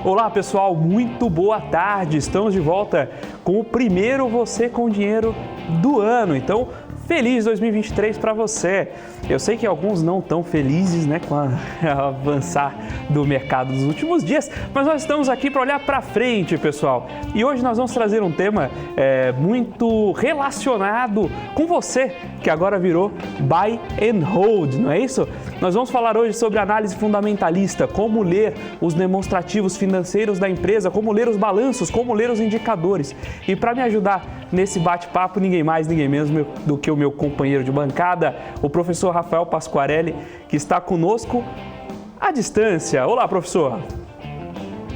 Olá pessoal, muito boa tarde. Estamos de volta com o primeiro Você com Dinheiro do ano. Então, feliz 2023 para você. Eu sei que alguns não estão felizes, com o avançar do mercado dos últimos dias, mas nós estamos aqui para olhar para frente, pessoal. E hoje nós vamos trazer um tema muito relacionado com você, que agora virou Buy and Hold, não é isso? Nós vamos falar hoje sobre análise fundamentalista, como ler os demonstrativos financeiros da empresa, como ler os balanços, como ler os indicadores. E para me ajudar nesse bate-papo, ninguém mais, ninguém menos do que o meu companheiro de bancada, o professor Rafael Pasquarelli, que está conosco à distância. Olá, professor.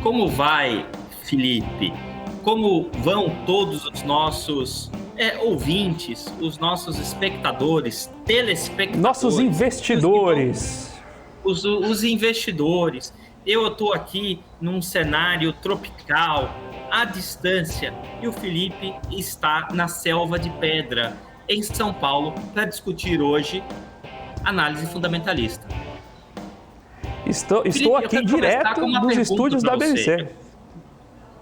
Como vai, Felipe? Como vão todos os nossos ouvintes, os nossos espectadores, telespectadores? Nossos investidores. Os investidores. Eu estou aqui num cenário tropical, à distância, e o Felipe está na Selva de Pedra, em São Paulo, para discutir hoje análise fundamentalista. Estou aqui direto dos estúdios da BMC.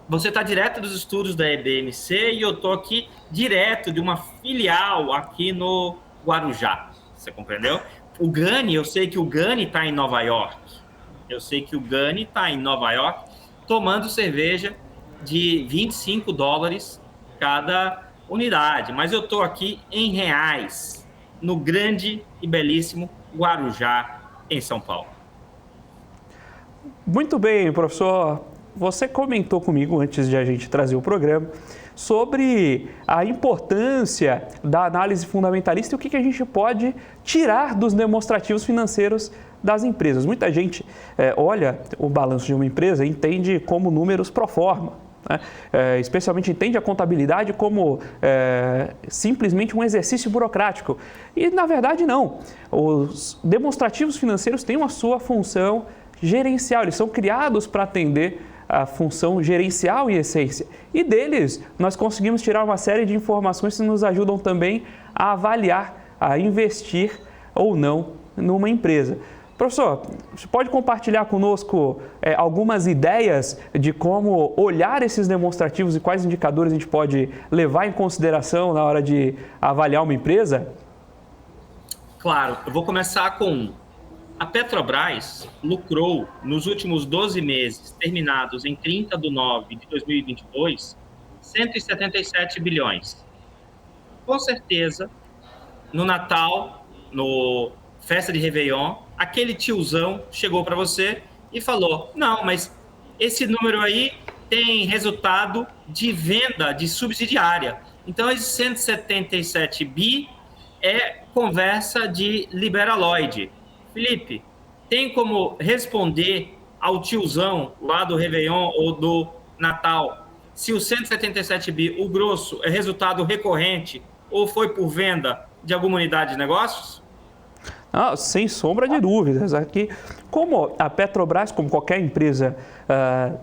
Você está direto dos estúdios da BMC e eu estou aqui direto de uma filial aqui no Guarujá. Você compreendeu? O Gani, eu sei que o Gani está em Nova York. Tomando cerveja de $25 cada unidade. Mas eu estou aqui em reais, no grande e belíssimo Guarujá, em São Paulo. Muito bem, professor. Você comentou comigo, antes de a gente trazer o programa, sobre a importância da análise fundamentalista e o que a gente pode tirar dos demonstrativos financeiros das empresas. Muita gente olha o balanço de uma empresa e entende como números pro forma, especialmente entende a contabilidade como simplesmente um exercício burocrático. E, na verdade, não. Os demonstrativos financeiros têm a sua função gerencial, eles são criados para atender a função gerencial em essência. E deles, nós conseguimos tirar uma série de informações que nos ajudam também a avaliar, a investir ou não numa empresa. Professor, você pode compartilhar conosco algumas ideias de como olhar esses demonstrativos e quais indicadores a gente pode levar em consideração na hora de avaliar uma empresa? Claro, eu vou começar com a Petrobras lucrou nos últimos 12 meses, terminados em 30/9/2022, 177 bilhões. Com certeza, no Natal, no festa de Réveillon, aquele tiozão chegou para você e falou: não, mas esse número aí tem resultado de venda de subsidiária. Então, esse 177 bi é conversa de liberaloide. Felipe, tem como responder ao tiozão lá do Réveillon ou do Natal se o 177 bi, o grosso, é resultado recorrente ou foi por venda de alguma unidade de negócios? Sem sombra de dúvidas. Aqui, como a Petrobras, como qualquer empresa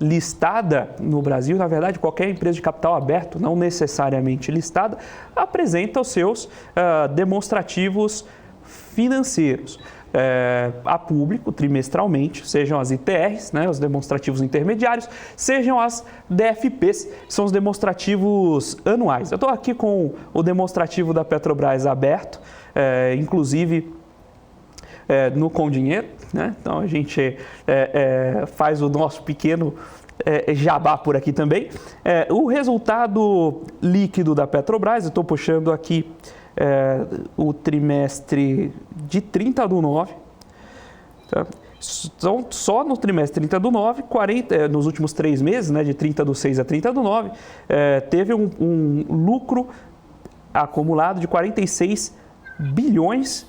listada no Brasil, na verdade, qualquer empresa de capital aberto, não necessariamente listada, apresenta os seus demonstrativos financeiros a público trimestralmente, sejam as ITRs, os demonstrativos intermediários, sejam as DFPs, que são os demonstrativos anuais. Eu estou aqui com o demonstrativo da Petrobras aberto, inclusive no Com Dinheiro, Então a gente faz o nosso pequeno jabá por aqui também. O resultado líquido da Petrobras, eu estou puxando aqui o trimestre de 30/9, tá? Só no trimestre 30/9, nos últimos 3 meses, de 30/6 a 30/9, teve um lucro acumulado de 46 bilhões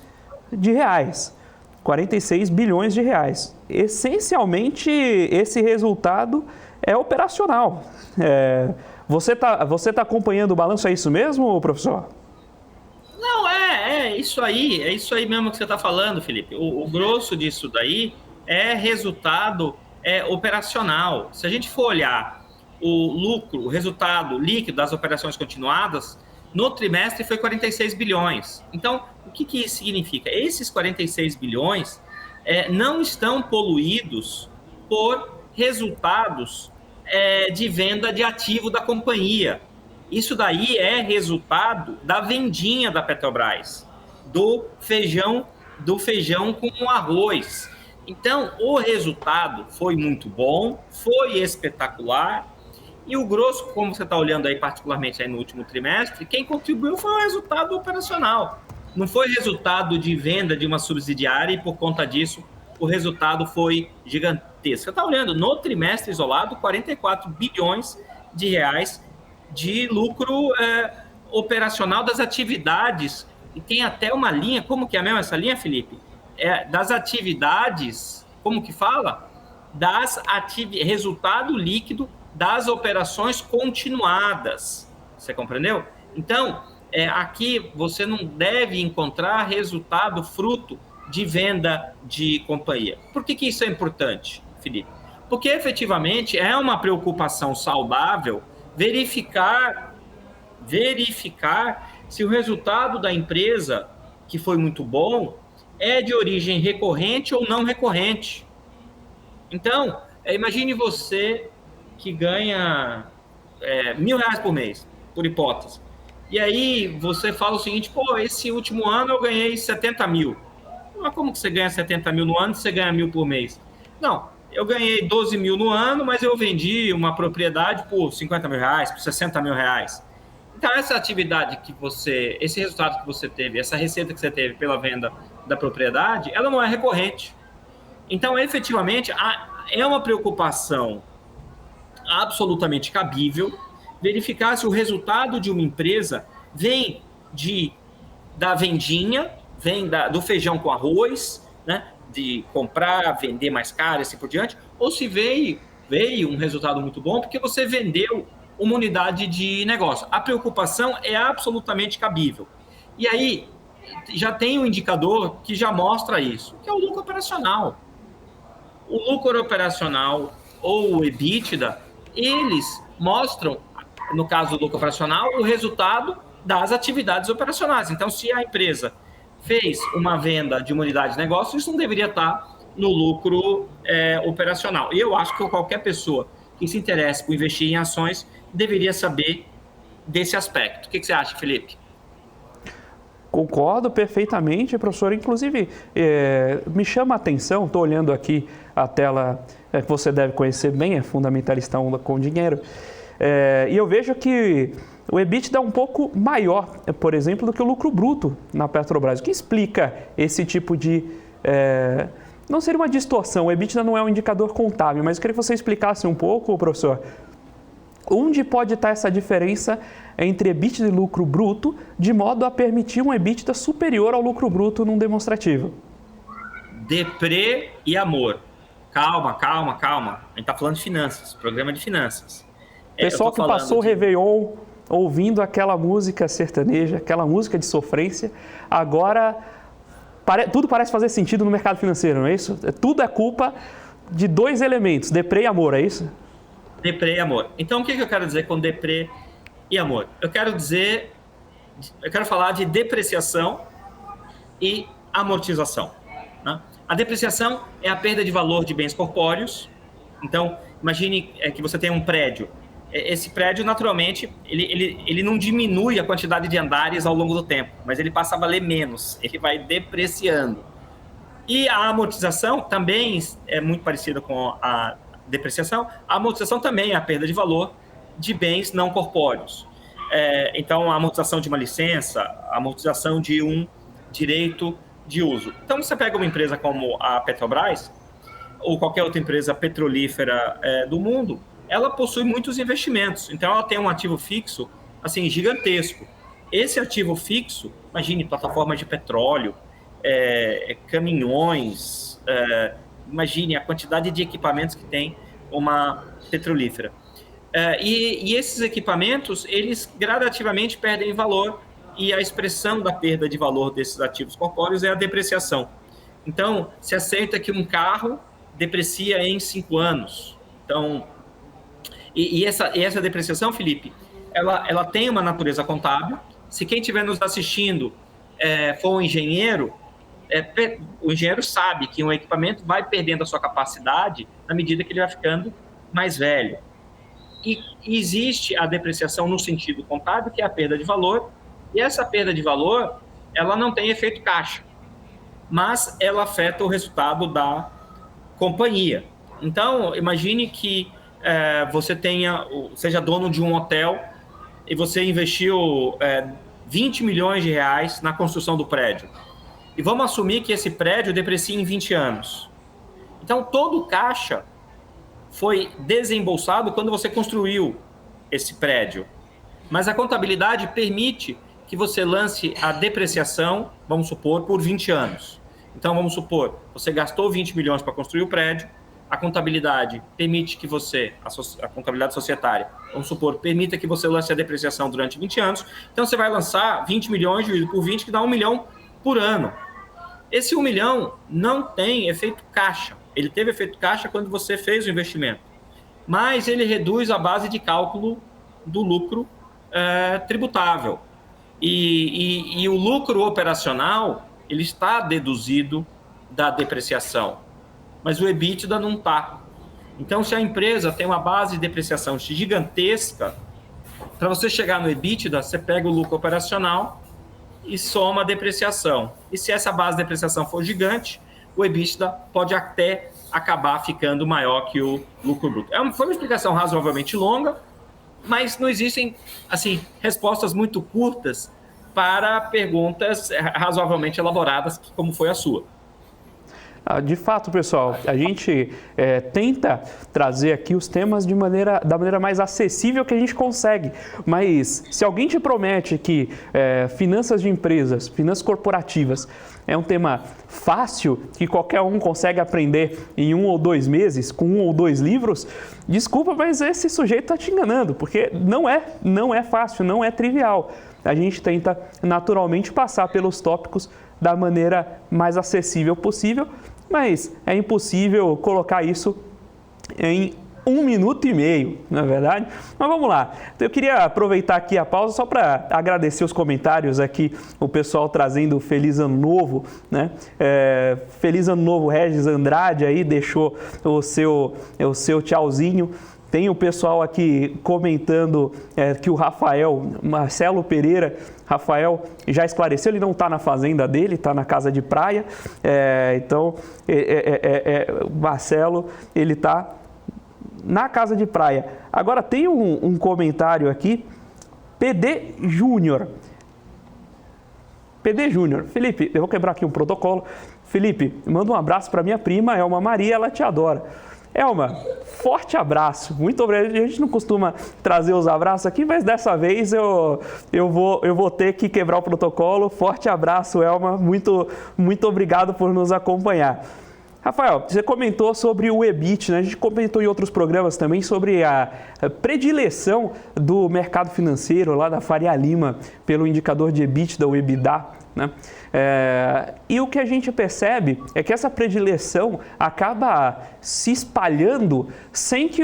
de reais. 46 bilhões de reais. Essencialmente, esse resultado é operacional. Você tá acompanhando o balanço, é isso mesmo, professor? Não, é isso aí mesmo que você está falando, Felipe. O grosso disso daí é resultado operacional. Se a gente for olhar o lucro, o resultado líquido das operações continuadas, no trimestre foi 46 bilhões. Então, o que isso significa? Esses 46 bilhões não estão poluídos por resultados de venda de ativo da companhia. Isso daí é resultado da vendinha da Petrobras, do feijão com arroz. Então, o resultado foi muito bom, foi espetacular, e o grosso, como você está olhando aí particularmente aí no último trimestre, quem contribuiu foi o resultado operacional. Não foi resultado de venda de uma subsidiária e, por conta disso, o resultado foi gigantesco. Você está olhando, no trimestre isolado, 44 bilhões de reais de lucro operacional das atividades. E tem até uma linha, como que é mesmo essa linha, Felipe? Das atividades, como que fala? Resultado líquido das operações continuadas. Você compreendeu? Então, aqui você não deve encontrar resultado fruto de venda de companhia. Por que isso é importante, Felipe? Porque efetivamente é uma preocupação saudável verificar se o resultado da empresa, que foi muito bom, é de origem recorrente ou não recorrente. Então, imagine você que ganha R$1.000 por mês, por hipótese. E aí você fala o seguinte, esse último ano eu ganhei 70 mil. Mas como que você ganha 70 mil no ano se você ganha 1.000 por mês? Não, eu ganhei 12 mil no ano, mas eu vendi uma propriedade por 50 mil reais, por 60 mil reais. Então, essa atividade esse resultado que você teve, essa receita que você teve pela venda da propriedade, ela não é recorrente. Então, efetivamente, é uma preocupação absolutamente cabível verificar se o resultado de uma empresa vem da vendinha, vem do feijão com arroz, né, de comprar, vender mais caro e assim por diante, ou se veio um resultado muito bom porque você vendeu uma unidade de negócio. A preocupação é absolutamente cabível. E aí, já tem um indicador que já mostra isso, que é o lucro operacional. O lucro operacional ou o EBITDA, eles mostram, no caso do lucro operacional, o resultado das atividades operacionais. Então, se a empresa fez uma venda de uma unidade de negócio, isso não deveria estar no lucro operacional. E eu acho que qualquer pessoa que se interesse por investir em ações deveria saber desse aspecto. O que você acha, Felipe? Concordo perfeitamente, professor. Inclusive, me chama a atenção, estou olhando aqui a tela que você deve conhecer bem, é Fundamentalista com Dinheiro, e eu vejo que o EBITDA é um pouco maior, por exemplo, do que o lucro bruto na Petrobras. O que explica esse tipo de... não seria uma distorção, o EBITDA não é um indicador contábil, mas eu queria que você explicasse um pouco, professor, onde pode estar essa diferença entre EBITDA e lucro bruto, de modo a permitir um EBITDA superior ao lucro bruto num demonstrativo? Deprê e amor. Calma. A gente está falando de finanças, programa de finanças. Pessoal que passou o Réveillon ouvindo aquela música sertaneja, aquela música de sofrência, agora tudo parece fazer sentido no mercado financeiro, não é isso? Tudo é culpa de dois elementos, deprê e amor, é isso? Deprê e amor. Então, o que eu quero dizer com deprê e amor? Eu quero falar de depreciação e amortização. Né? A depreciação é a perda de valor de bens corpóreos. Então, imagine que você tem um prédio. Esse prédio, naturalmente, ele não diminui a quantidade de andares ao longo do tempo, mas ele passa a valer menos, ele vai depreciando. E a amortização também é muito parecida com a depreciação. A amortização também é a perda de valor de bens não corpóreos. Então, a amortização de uma licença, a amortização de um direito de uso. Então, você pega uma empresa como a Petrobras, ou qualquer outra empresa petrolífera do mundo, ela possui muitos investimentos. Então, ela tem um ativo fixo, assim, gigantesco. Esse ativo fixo, imagine plataformas de petróleo, caminhões, imagine a quantidade de equipamentos que tem uma petrolífera. E esses equipamentos, eles gradativamente perdem valor, e a expressão da perda de valor desses ativos corpóreos é a depreciação. Então, se aceita que um carro deprecia em 5 anos. Então, essa depreciação, Felipe, ela tem uma natureza contábil. Se quem estiver nos assistindo for um engenheiro, o engenheiro sabe que um equipamento vai perdendo a sua capacidade na medida que ele vai ficando mais velho. E existe a depreciação no sentido contábil, que é a perda de valor, e essa perda de valor, ela não tem efeito caixa, mas ela afeta o resultado da companhia. Então, imagine que você seja dono de um hotel e você investiu 20 milhões de reais na construção do prédio. E vamos assumir que esse prédio deprecia em 20 anos. Então, todo o caixa foi desembolsado quando você construiu esse prédio. Mas a contabilidade permite que você lance a depreciação, vamos supor, por 20 anos. Então, vamos supor, você gastou 20 milhões para construir o prédio, a contabilidade permite que você, a contabilidade societária, vamos supor, permita que você lance a depreciação durante 20 anos. Então, você vai lançar 20 milhões dividido por 20, que dá 1 milhão por ano. Esse 1 milhão não tem efeito caixa. Ele teve efeito caixa quando você fez o investimento. Mas ele reduz a base de cálculo do lucro tributável. E o lucro operacional, ele está deduzido da depreciação. Mas o EBITDA não está. Então, se a empresa tem uma base de depreciação gigantesca, para você chegar no EBITDA, você pega o lucro operacional e soma a depreciação. E se essa base de depreciação for gigante, o EBITDA pode até acabar ficando maior que o lucro bruto. Foi uma explicação razoavelmente longa, mas não existem respostas muito curtas para perguntas razoavelmente elaboradas, como foi a sua. De fato, pessoal, a gente tenta trazer aqui os temas da maneira mais acessível que a gente consegue. Mas se alguém te promete que finanças de empresas, finanças corporativas, é um tema fácil, que qualquer um consegue aprender em 1 ou 2 meses, com 1 ou 2 livros, desculpa, mas esse sujeito está te enganando, porque não é fácil, não é trivial. A gente tenta naturalmente passar pelos tópicos da maneira mais acessível possível, mas é impossível colocar isso em 1 minuto e meio, não é verdade? Mas vamos lá, eu queria aproveitar aqui a pausa só para agradecer os comentários aqui, o pessoal trazendo Feliz Ano Novo, né? Feliz Ano Novo, Regis Andrade aí deixou o seu tchauzinho. Tem o pessoal aqui comentando que o Marcelo Pereira, Rafael já esclareceu, ele não está na fazenda dele, está na casa de praia. Então, o Marcelo, ele está na casa de praia. Agora, tem um comentário aqui, PD Júnior. Felipe, eu vou quebrar aqui um protocolo. Felipe, manda um abraço para minha prima, Elma Maria, ela te adora. Elma, forte abraço, muito obrigado. A gente não costuma trazer os abraços aqui, mas dessa vez eu vou ter que quebrar o protocolo. Forte abraço, Elma, muito obrigado por nos acompanhar. Rafael, você comentou sobre o EBIT, né? A gente comentou em outros programas também sobre a predileção do mercado financeiro lá da Faria Lima pelo indicador de EBITDA, o EBITDA, né? E o que a gente percebe é que essa predileção acaba se espalhando sem que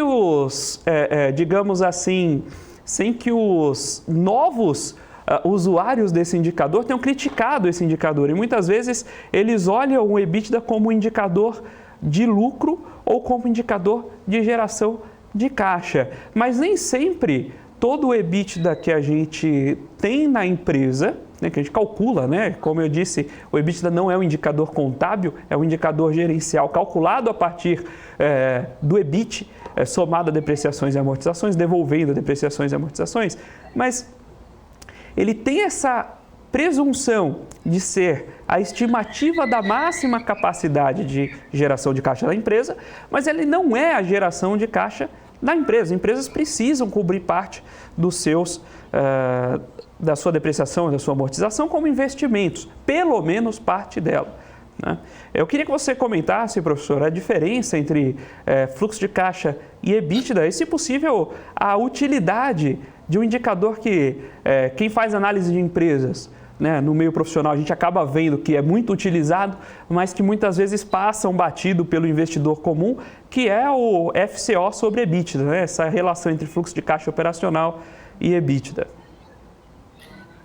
sem que os novos usuários desse indicador tenham criticado esse indicador. E muitas vezes eles olham o EBITDA como indicador de lucro ou como indicador de geração de caixa. Mas nem sempre todo o EBITDA que a gente tem na empresa, né, que a gente calcula, né? Como eu disse, o EBITDA não é um indicador contábil, é um indicador gerencial calculado a partir do EBIT, somado a depreciações e amortizações, devolvendo depreciações e amortizações, mas ele tem essa presunção de ser a estimativa da máxima capacidade de geração de caixa da empresa, mas ele não é a geração de caixa da empresa. As empresas precisam cobrir parte da sua depreciação e da sua amortização como investimentos, pelo menos parte dela, né? Eu queria que você comentasse, professor, a diferença entre fluxo de caixa e EBITDA e, se possível, a utilidade de um indicador que quem faz análise de empresas, né, no meio profissional, a gente acaba vendo que é muito utilizado, mas que muitas vezes passa batido pelo investidor comum, que é o FCO sobre EBITDA, né, essa relação entre fluxo de caixa operacional e EBITDA.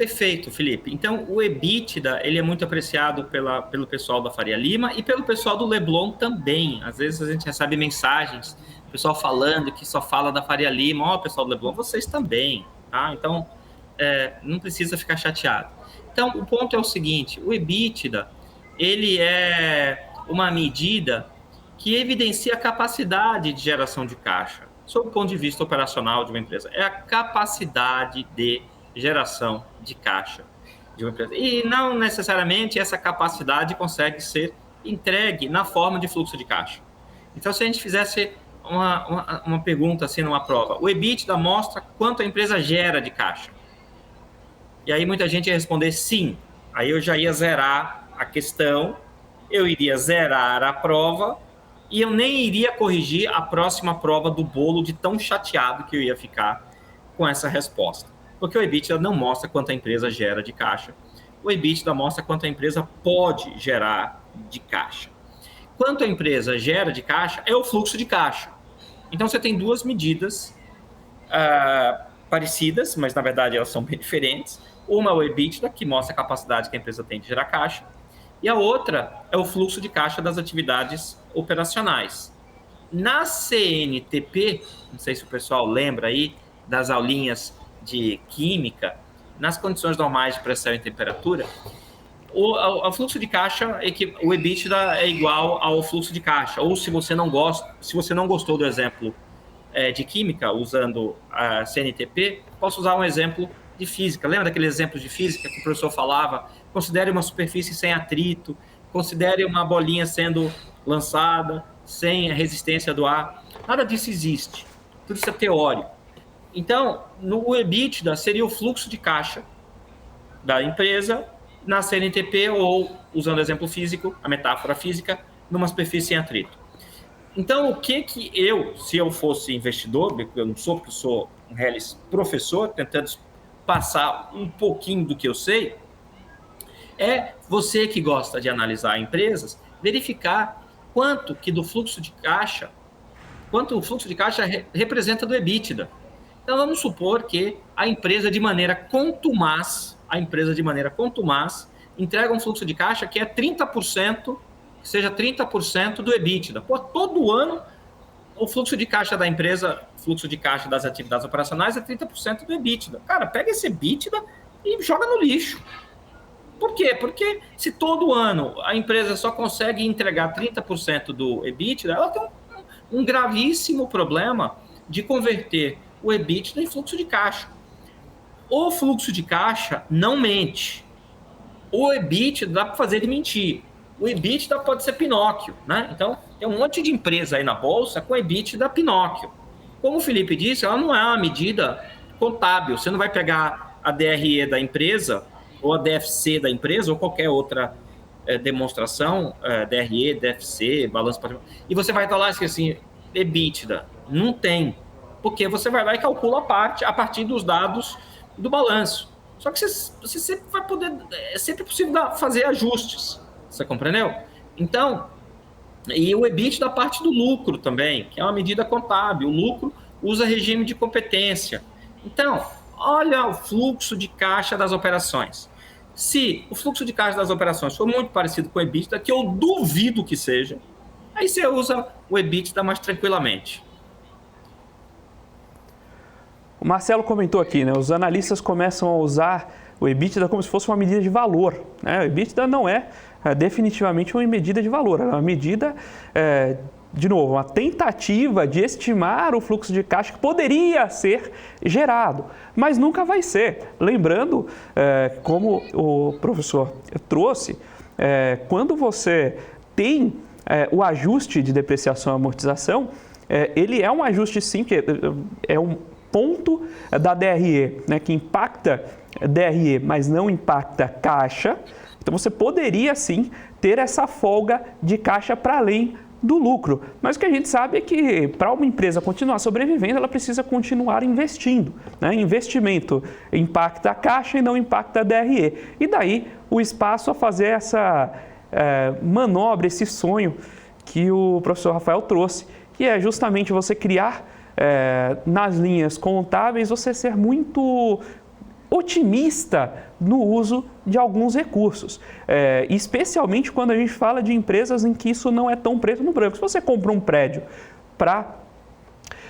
Perfeito, Felipe. Então, o EBITDA, ele é muito apreciado pelo pessoal da Faria Lima e pelo pessoal do Leblon também. Às vezes a gente recebe mensagens, o pessoal falando que só fala da Faria Lima. Ó, pessoal do Leblon, vocês também, tá? Então, não precisa ficar chateado. Então, o ponto é o seguinte, o EBITDA, ele é uma medida que evidencia a capacidade de geração de caixa, sob o ponto de vista operacional de uma empresa. É a capacidade de geração de caixa de uma empresa. E não necessariamente essa capacidade consegue ser entregue na forma de fluxo de caixa. Então, se a gente fizesse uma pergunta assim numa prova, o EBITDA mostra quanto a empresa gera de caixa. E aí muita gente ia responder sim. Aí eu já ia zerar a questão, eu iria zerar a prova e eu nem iria corrigir a próxima prova do bolo de tão chateado que eu ia ficar com essa resposta. Porque o EBITDA não mostra quanto a empresa gera de caixa. O EBITDA mostra quanto a empresa pode gerar de caixa. Quanto a empresa gera de caixa é o fluxo de caixa. Então, você tem duas medidas parecidas, mas, na verdade, elas são bem diferentes. Uma é o EBITDA, que mostra a capacidade que a empresa tem de gerar caixa. E a outra é o fluxo de caixa das atividades operacionais. Na CNTP, não sei se o pessoal lembra aí das aulinhas de química, nas condições normais de pressão e temperatura, o fluxo de caixa, o EBITDA é igual ao fluxo de caixa. Ou se você não gostou do exemplo de química, usando a CNTP, posso usar um exemplo de física. Lembra daquele exemplo de física que o professor falava? Considere uma superfície sem atrito, considere uma bolinha sendo lançada sem a resistência do ar. Nada disso existe. Tudo isso é teórico. Então, no EBITDA seria o fluxo de caixa da empresa na CNTP ou, usando o exemplo físico, a metáfora física, numa superfície sem atrito. Então, o que eu, se eu fosse investidor, eu não sou, porque eu sou um reles professor, tentando passar um pouquinho do que eu sei, é você que gosta de analisar empresas, verificar quanto o fluxo de caixa representa do EBITDA. Então, vamos supor que a empresa de maneira contumaz entrega um fluxo de caixa que é 30%, que seja 30% do EBITDA. Pô, todo ano, o fluxo de caixa da empresa, fluxo de caixa das atividades operacionais é 30% do EBITDA. Cara, pega esse EBITDA e joga no lixo. Por quê? Porque se todo ano a empresa só consegue entregar 30% do EBITDA, ela tem um gravíssimo problema de converter o EBITDA em fluxo de caixa. O fluxo de caixa não mente. O EBITDA dá para fazer ele mentir. O EBITDA pode ser Pinóquio, né? Então, tem um monte de empresa aí na Bolsa com EBITDA Pinóquio. Como o Felipe disse, ela não é uma medida contábil. Você não vai pegar a DRE da empresa, ou a DFC da empresa, ou qualquer outra demonstração, DRE, DFC, balanço patrimonial, e você vai estar lá assim, EBITDA. Não tem. Porque você vai lá e calcula a partir dos dados do balanço. Só que você sempre vai poder... É sempre possível fazer ajustes. Você compreendeu? Então, e o EBITDA da parte do lucro também, que é uma medida contábil. O lucro usa regime de competência. Então, olha o fluxo de caixa das operações. Se o fluxo de caixa das operações for muito parecido com o EBITDA, que eu duvido que seja, aí você usa o EBITDA mais tranquilamente. O Marcelo comentou aqui, né? Os analistas começam a usar o EBITDA como se fosse uma medida de valor, né? O EBITDA não é definitivamente uma medida de valor, é uma medida, de novo, uma tentativa de estimar o fluxo de caixa que poderia ser gerado, mas nunca vai ser. Lembrando, como o professor trouxe, quando você tem o ajuste de depreciação e amortização, ele é um ajuste sim, que é um ponto da DRE, né, que impacta DRE, mas não impacta caixa. Então, você poderia, sim, ter essa folga de caixa para além do lucro. Mas o que a gente sabe é que, para uma empresa continuar sobrevivendo, ela precisa continuar investindo, né? Investimento impacta a caixa e não impacta a DRE. E daí, o espaço a fazer essa manobra, esse sonho que o professor Rafael trouxe, que é justamente você criar nas linhas contábeis, você ser muito otimista no uso de alguns recursos, especialmente quando a gente fala de empresas em que isso não é tão preto no branco. Se você compra um prédio para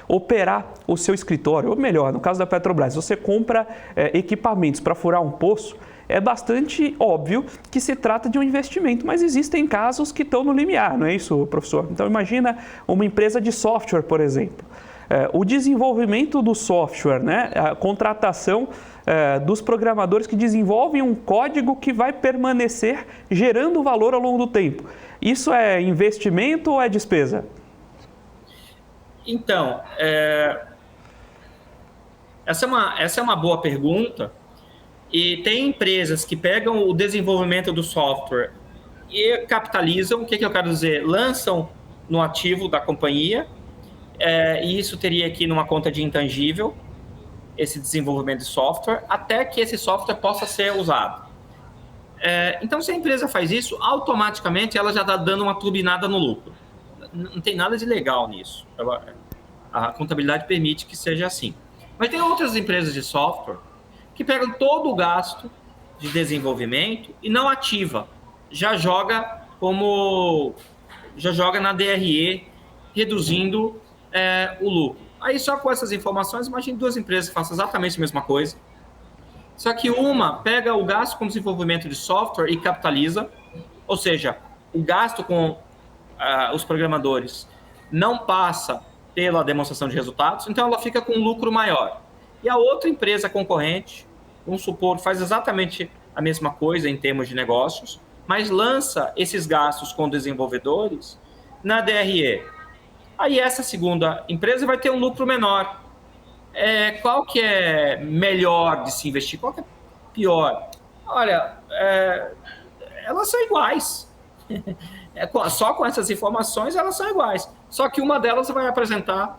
operar o seu escritório, ou melhor, no caso da Petrobras, você compra equipamentos para furar um poço, é bastante óbvio que se trata de um investimento, mas existem casos que estão no limiar, não é isso, professor? Então imagina uma empresa de software, por exemplo. O desenvolvimento do software, né? A contratação dos programadores que desenvolvem um código que vai permanecer gerando valor ao longo do tempo. Isso é investimento ou é despesa? Então, essa é uma boa pergunta. E tem empresas que pegam o desenvolvimento do software e capitalizam, o que eu quero dizer? Lançam no ativo da companhia, e isso teria aqui numa conta de intangível, esse desenvolvimento de software, até que esse software possa ser usado. Então, se a empresa faz isso, automaticamente ela já está dando uma turbinada no lucro. Não tem nada de legal nisso. A contabilidade permite que seja assim. Mas tem outras empresas de software que pegam todo o gasto de desenvolvimento e não ativa. Já joga na DRE, reduzindo o lucro. Aí só com essas informações, imagine duas empresas que façam exatamente a mesma coisa. Só que uma pega o gasto com desenvolvimento de software e capitaliza, ou seja, o gasto com os programadores não passa pela demonstração de resultados, então ela fica com um lucro maior. E a outra empresa concorrente, vamos supor, faz exatamente a mesma coisa em termos de negócios, mas lança esses gastos com desenvolvedores na DRE. Aí essa segunda empresa vai ter um lucro menor. Qual que é melhor de se investir? Qual que é pior? Olha, elas são iguais. Só com essas informações elas são iguais. Só que uma delas vai apresentar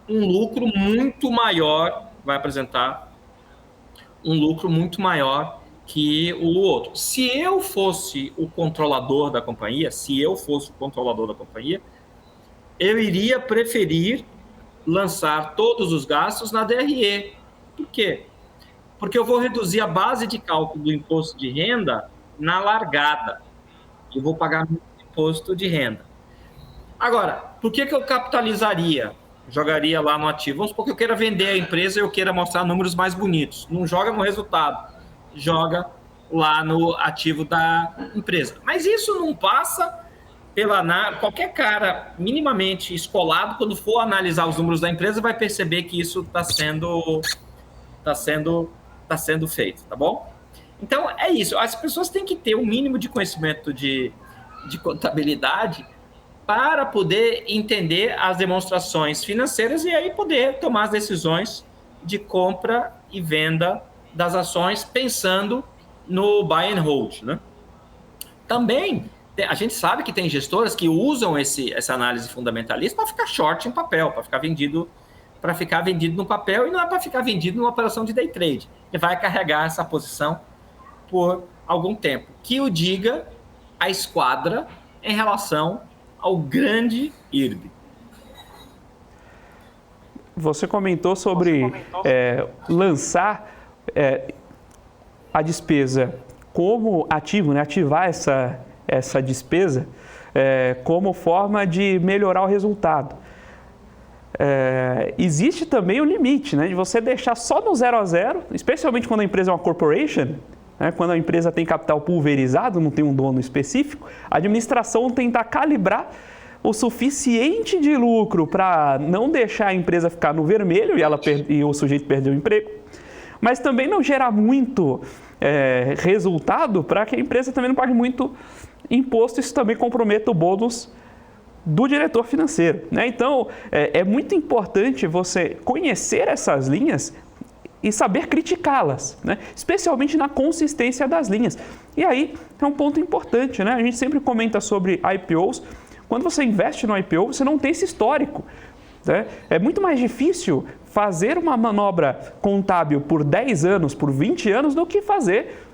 um lucro muito maior, que o outro. Se eu fosse o controlador da companhia, eu iria preferir lançar todos os gastos na DRE. Por quê? Porque eu vou reduzir a base de cálculo do imposto de renda na largada. Eu vou pagar imposto de renda. Agora, por que eu capitalizaria? Jogaria lá no ativo. Vamos supor que eu queira vender a empresa e eu queira mostrar números mais bonitos. Não joga no resultado, joga lá no ativo da empresa. Mas isso não passa qualquer cara minimamente escolado, quando for analisar os números da empresa, vai perceber que isso está sendo feito, tá bom? Então, é isso. As pessoas têm que ter um mínimo de conhecimento de contabilidade para poder entender as demonstrações financeiras e aí poder tomar as decisões de compra e venda das ações, pensando no buy and hold, né? Também, a gente sabe que tem gestoras que usam essa análise fundamentalista para ficar short em papel, para ficar vendido no papel, e não é para ficar vendido numa operação de day trade, que vai carregar essa posição por algum tempo. Que o diga a esquadra em relação ao grande IRB. Você comentou sobre lançar a despesa como ativo, né? Ativar essa despesa como forma de melhorar o resultado. Existe também o limite, né, de você deixar só no 0 a 0, especialmente quando a empresa é uma corporation, né, quando a empresa tem capital pulverizado, não tem um dono específico, a administração tentar calibrar o suficiente de lucro para não deixar a empresa ficar no vermelho e o sujeito perder o emprego, mas também não gerar muito resultado para que a empresa também não pague muito imposto. Isso também compromete o bônus do diretor financeiro, né? Então, é muito importante você conhecer essas linhas e saber criticá-las, né? Especialmente na consistência das linhas. E aí é um ponto importante, né? A gente sempre comenta sobre IPOs. Quando você investe no IPO, você não tem esse histórico, né? É muito mais difícil fazer uma manobra contábil por 10 anos, por 20 anos, do que fazer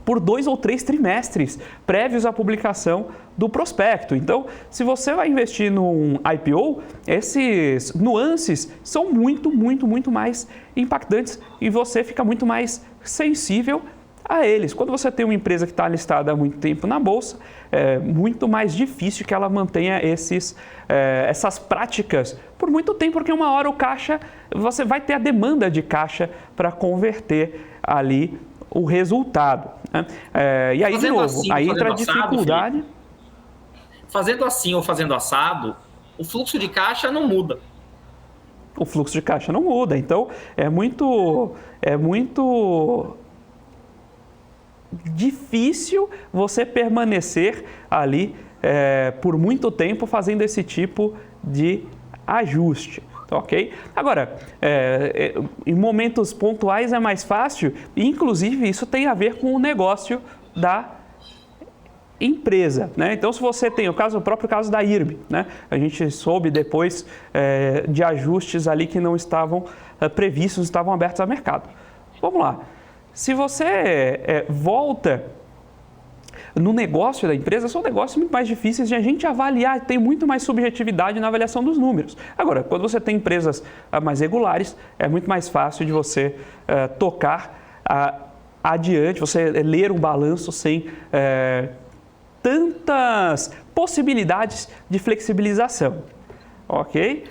por 2 ou 3 trimestres prévios à publicação do prospecto. Então, se você vai investir num IPO, esses nuances são muito mais impactantes e você fica muito mais sensível a eles. Quando você tem uma empresa que está listada há muito tempo na Bolsa, é muito mais difícil que ela mantenha essas práticas por muito tempo, porque uma hora o caixa, você vai ter a demanda de caixa para converter ali o resultado. Né? E aí, de novo, assim, aí entra a dificuldade. Felipe, fazendo assim ou fazendo assado, o fluxo de caixa não muda. O fluxo de caixa não muda. Então, é muito difícil você permanecer ali por muito tempo fazendo esse tipo de ajuste. Ok? Agora, em momentos pontuais é mais fácil, e inclusive isso tem a ver com o negócio da empresa, né? Então, se você tem o próprio caso da IRB, né? A gente soube depois de ajustes ali que não estavam previstos, estavam abertos ao mercado. Vamos lá. Se você volta no negócio da empresa, são negócios muito mais difíceis de a gente avaliar, tem muito mais subjetividade na avaliação dos números. Agora, quando você tem empresas mais regulares, é muito mais fácil de você tocar adiante, você ler um balanço sem tantas possibilidades de flexibilização. Ok?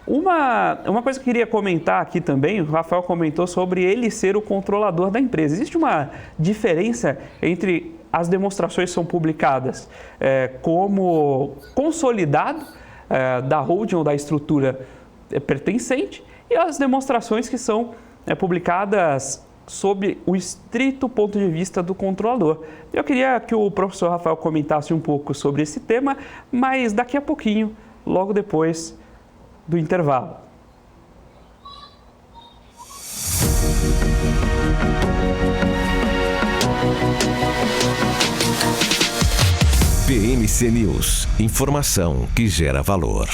Uma coisa que eu queria comentar aqui também, o Rafael comentou sobre ele ser o controlador da empresa. Existe uma diferença entre as demonstrações que são publicadas como consolidado da holding ou da estrutura pertencente e as demonstrações que são publicadas sob o estrito ponto de vista do controlador. Eu queria que o professor Rafael comentasse um pouco sobre esse tema, mas daqui a pouquinho, logo depois do intervalo. BMC News, informação que gera valor.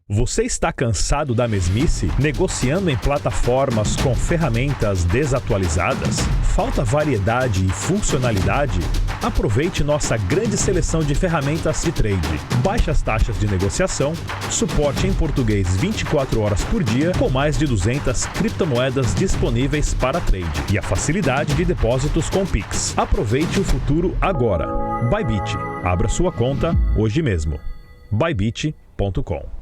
Você está cansado da mesmice? Negociando em plataformas com ferramentas desatualizadas? Falta variedade e funcionalidade? Aproveite nossa grande seleção de ferramentas de trade. Baixas taxas de negociação, suporte em português 24 horas por dia, com mais de 200 criptomoedas disponíveis para trade e a facilidade de depósitos com Pix. Aproveite o futuro agora. Bybit. Abra sua conta hoje mesmo. Bybit.com.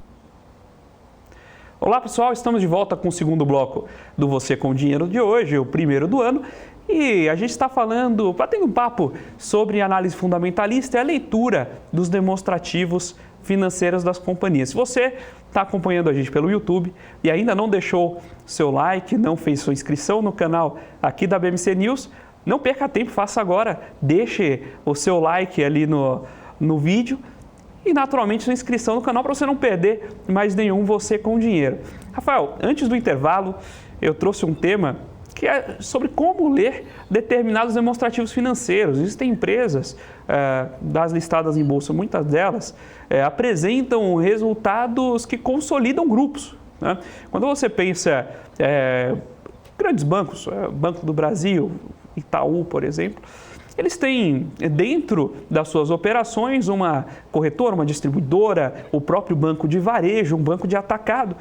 Olá pessoal, estamos de volta com o segundo bloco do Você com Dinheiro de hoje, o primeiro do ano. E a gente está batendo um papo sobre análise fundamentalista e a leitura dos demonstrativos financeiros das companhias. Se você está acompanhando a gente pelo YouTube e ainda não deixou seu like, não fez sua inscrição no canal aqui da BMC News, não perca tempo, faça agora, deixe o seu like ali no vídeo. E, naturalmente, sua inscrição no canal para você não perder mais nenhum Você com Dinheiro. Rafael, antes do intervalo, eu trouxe um tema que é sobre como ler determinados demonstrativos financeiros. Existem empresas das listadas em bolsa, muitas delas apresentam resultados que consolidam grupos. Né? Quando você pensa grandes bancos, Banco do Brasil, Itaú, por exemplo, eles têm dentro das suas operações uma corretora, uma distribuidora, o próprio banco de varejo, um banco de atacado,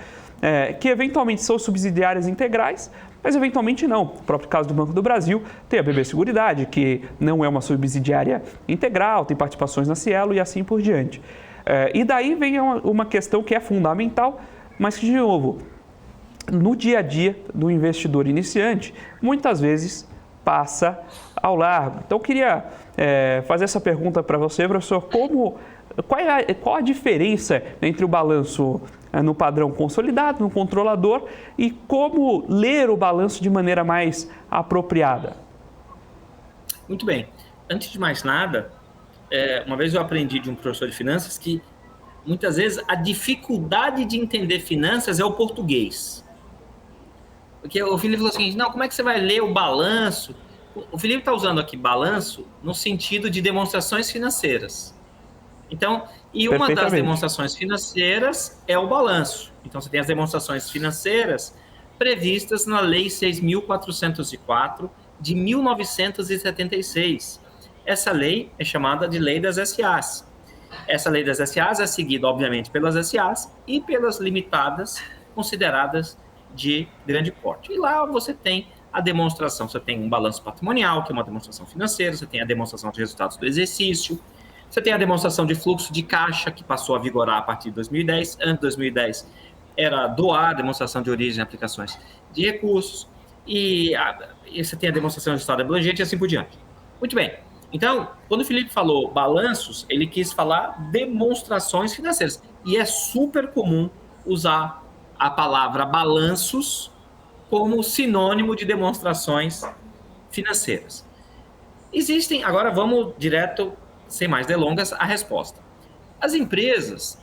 que eventualmente são subsidiárias integrais, mas eventualmente não. O próprio caso do Banco do Brasil tem a BB Seguridade, que não é uma subsidiária integral, tem participações na Cielo e assim por diante. E daí vem uma questão que é fundamental, mas que, de novo, no dia a dia do investidor iniciante, muitas vezes passa ao largo. Então, eu queria fazer essa pergunta para você, professor. Qual a diferença entre o balanço no padrão consolidado, no controlador, e como ler o balanço de maneira mais apropriada? Muito bem. Antes de mais nada, uma vez eu aprendi de um professor de finanças que muitas vezes a dificuldade de entender finanças é o português. Porque o Felipe falou assim, não, como é que você vai ler o balanço? O Felipe está usando aqui balanço no sentido de demonstrações financeiras. Então, e uma das demonstrações financeiras é o balanço. Então, você tem as demonstrações financeiras previstas na Lei 6.404 de 1976. Essa lei é chamada de Lei das SAs. Essa Lei das SAs é seguida, obviamente, pelas SAs e pelas limitadas consideradas de grande porte. E lá você tem a demonstração, você tem um balanço patrimonial, que é uma demonstração financeira, você tem a demonstração de resultados do exercício, você tem a demonstração de fluxo de caixa, que passou a vigorar a partir de 2010. Antes de 2010, era doar a demonstração de origem e aplicações de recursos, e você tem a demonstração de estado abrangente e assim por diante. Muito bem. Então, quando o Felipe falou balanços, ele quis falar demonstrações financeiras. E é super comum usar a palavra balanços como sinônimo de demonstrações financeiras. Existem, agora vamos direto, sem mais delongas, a resposta. As empresas,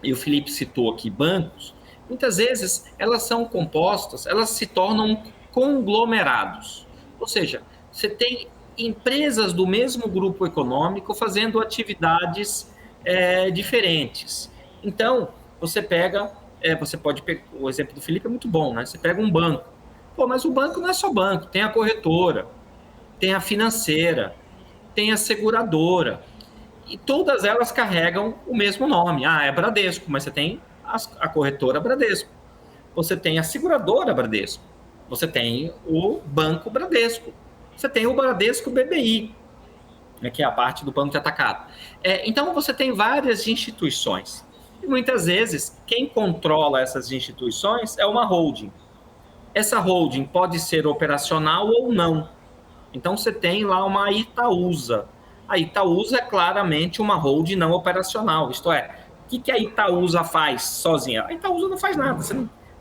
e o Felipe citou aqui bancos, muitas vezes elas são compostas, elas se tornam conglomerados. Ou seja, você tem empresas do mesmo grupo econômico fazendo atividades diferentes. Então, você pega, o exemplo do Felipe é muito bom, né? Você pega um banco. Pô, mas o banco não é só banco, tem a corretora, tem a financeira, tem a seguradora. E todas elas carregam o mesmo nome. Ah, é Bradesco, mas você tem a corretora Bradesco. Você tem a seguradora Bradesco. Você tem o Banco Bradesco. Você tem o Bradesco BBI, né, que é a parte do banco de atacado. Então, você tem várias instituições. E muitas vezes, quem controla essas instituições é uma holding. Essa holding pode ser operacional ou não. Então, você tem lá uma Itaúsa. A Itaúsa é claramente uma holding não operacional. Isto é, o que a Itaúsa faz sozinha? A Itaúsa não faz nada.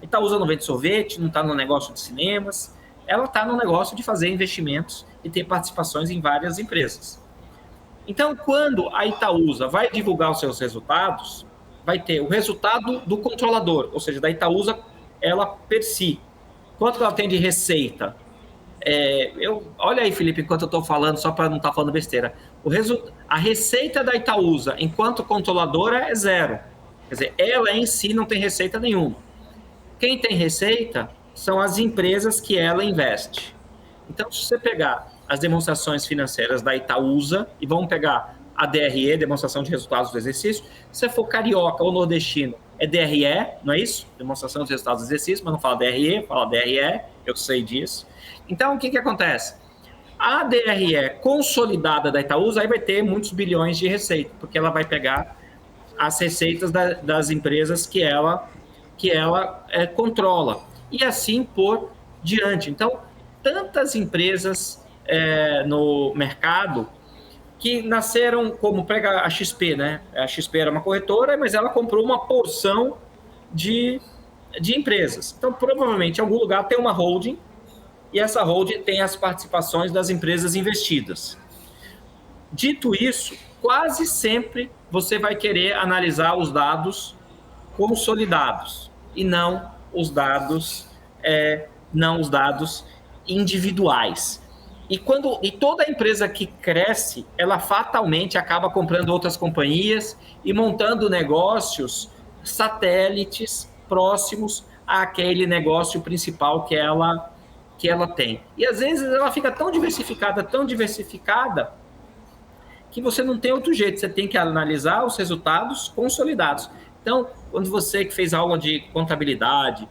A Itaúsa não vende sorvete, não está no negócio de cinemas. Ela está no negócio de fazer investimentos e ter participações em várias empresas. Então, quando a Itaúsa vai divulgar os seus resultados, vai ter o resultado do controlador, ou seja, da Itaúsa, ela per si. Quanto ela tem de receita? Olha aí, Felipe, enquanto eu estou falando, só para não estar falando besteira. A receita da Itaúsa, enquanto controladora, é zero. Quer dizer, ela em si não tem receita nenhuma. Quem tem receita são as empresas que ela investe. Então, se você pegar as demonstrações financeiras da Itaúsa e vamos pegar a DRE, demonstração de resultados do exercício, se você for carioca ou nordestino, é DRE, não é isso? Demonstração de resultados do exercício, mas não fala DRE, fala DRE, eu sei disso. Então, o que acontece? A DRE consolidada da Itaúsa aí vai ter muitos bilhões de receita, porque ela vai pegar as receitas das empresas que ela controla. E assim por diante. Então, tantas empresas no mercado que nasceram como, pega a XP, né? A XP era uma corretora, mas ela comprou uma porção de empresas. Então, provavelmente, em algum lugar tem uma holding, e essa holding tem as participações das empresas investidas. Dito isso, quase sempre você vai querer analisar os dados consolidados e não os dados individuais. E toda empresa que cresce, ela fatalmente acaba comprando outras companhias e montando negócios satélites próximos àquele negócio principal que ela tem. E às vezes ela fica tão diversificada, que você não tem outro jeito, você tem que analisar os resultados consolidados. Então, quando você que fez aula de contabilidade